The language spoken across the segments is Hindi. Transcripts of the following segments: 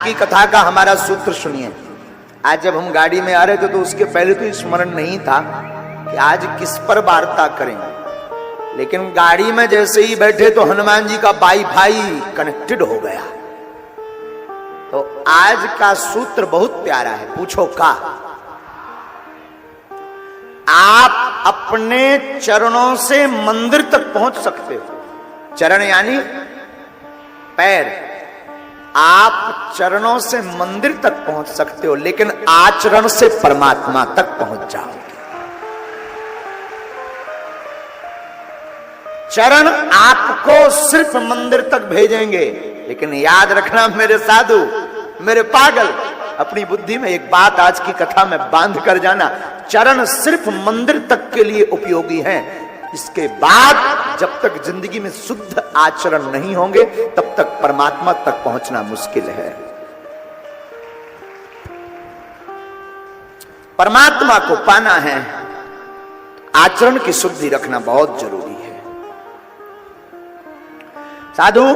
की कथा का हमारा सूत्र सुनिए। आज जब हम गाड़ी में आ रहे थे तो उसके पहले तो स्मरण नहीं था कि आज किस पर वार्ता करें, लेकिन गाड़ी में जैसे ही बैठे तो हनुमान जी का वाईफाई कनेक्टेड हो गया। तो आज का सूत्र बहुत प्यारा है। पूछो का आप अपने चरणों से मंदिर तक पहुंच सकते हो। चरण यानी पैर। आप चरणों से मंदिर तक पहुंच सकते हो, लेकिन आचरण से परमात्मा तक पहुंच जाओगे। चरण आपको सिर्फ मंदिर तक भेजेंगे, लेकिन याद रखना मेरे साधु, मेरे पागल, अपनी बुद्धि में एक बात आज की कथा में बांध कर जाना। चरण सिर्फ मंदिर तक के लिए उपयोगी हैं। इसके बाद जब तक जिंदगी में शुद्ध आचरण नहीं होंगे तब तक परमात्मा तक पहुंचना मुश्किल है। परमात्मा को पाना है, आचरण की शुद्धि रखना बहुत जरूरी है। साधु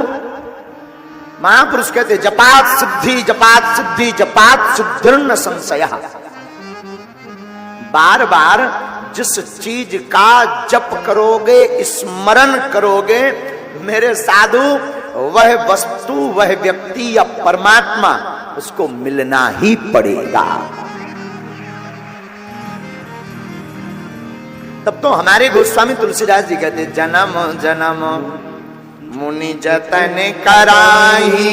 महापुरुष कहते जपात सिद्धि जपात सिद्धि जपात सिद्धिर्न संशय। बार बार जिस चीज का जप करोगे, स्मरण करोगे मेरे साधु, वह वस्तु, वह व्यक्ति या परमात्मा उसको मिलना ही पड़ेगा। तब तो हमारे गोस्वामी तुलसीदास जी कहते जन्म जन्म मुनि जतन कराही,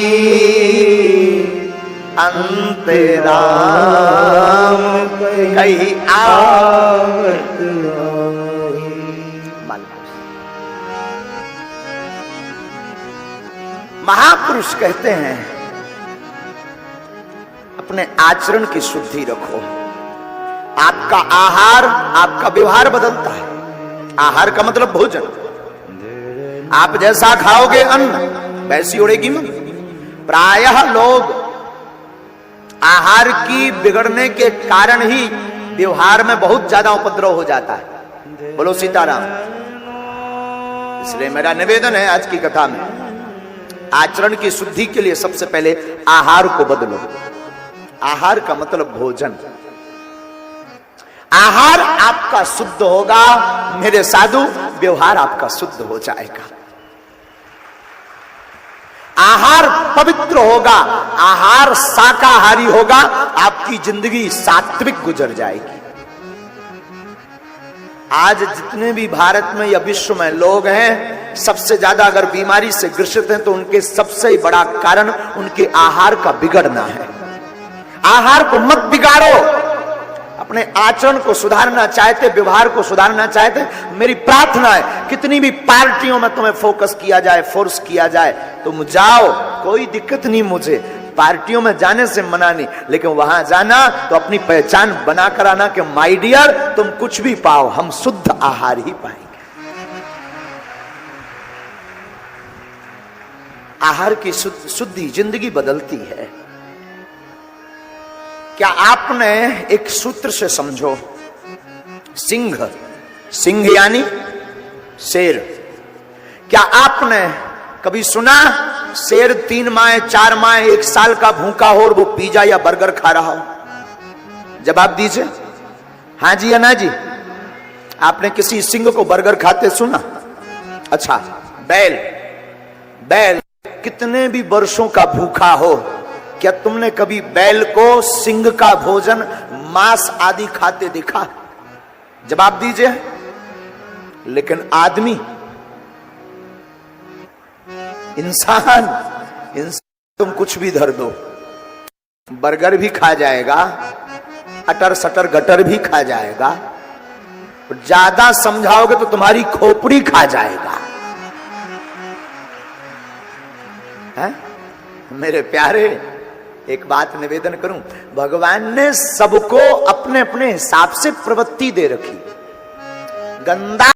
अंत राम कहीं आवत आई। महापुरुष कहते हैं अपने आचरण की शुद्धि रखो। आपका आहार, आपका व्यवहार बदलता है। आहार का मतलब भोजन। आप जैसा खाओगे अन्न वैसी उड़ेगी मन। प्रायः लोग आहार की बिगड़ने के कारण ही व्यवहार में बहुत ज्यादा उपद्रव हो जाता है। बोलो सीताराम। इसलिए मेरा निवेदन है आज की कथा में, आचरण की शुद्धि के लिए सबसे पहले आहार को बदलो। आहार का मतलब भोजन। आहार आपका शुद्ध होगा मेरे साधु, व्यवहार आपका शुद्ध हो जाएगा। आहार पवित्र होगा, आहार शाकाहारी होगा, आपकी जिंदगी सात्विक गुजर जाएगी। आज जितने भी भारत में या विश्व में लोग हैं, सबसे ज्यादा अगर बीमारी से ग्रसित हैं तो उनके सबसे बड़ा कारण उनके आहार का बिगड़ना है। आहार को मत बिगाड़ो। अपने आचरण को सुधारना चाहते, व्यवहार को सुधारना चाहते, मेरी प्रार्थना है कितनी भी पार्टियों में तुम्हें फोकस किया जाए, फोर्स किया जाए, तुम जाओ, कोई दिक्कत नहीं मुझे। पार्टियों में जाने से मना नहीं, लेकिन वहां जाना तो अपनी पहचान बना कर आना कि माय डियर तुम कुछ भी पाओ, हम शुद्ध आहार ही पाएंगे। आहार की शुद्धि जिंदगी बदलती है। क्या आपने एक सूत्र से समझो, सिंह, सिंह यानी शेर। क्या आपने कभी सुना शेर 3 माह 4 माह 1 साल का भूखा हो और वो पिज्जा या बर्गर खा रहा हो? जवाब दीजिए, हाँ जी या ना जी। आपने किसी सिंह को बर्गर खाते सुना? अच्छा, बैल, बैल कितने भी वर्षों का भूखा हो, क्या तुमने कभी बैल को सिंह का भोजन, मांस आदि खाते देखा? जवाब दीजिए। लेकिन आदमी, इंसान तुम कुछ भी धर दो, बर्गर भी खा जाएगा, अटर सटर गटर भी खा जाएगा, ज्यादा समझाओगे तो तुम्हारी खोपड़ी खा जाएगा। है? मेरे प्यारे, एक बात निवेदन करूं, भगवान ने सबको अपने अपने हिसाब से प्रवृत्ति दे रखी। गंदा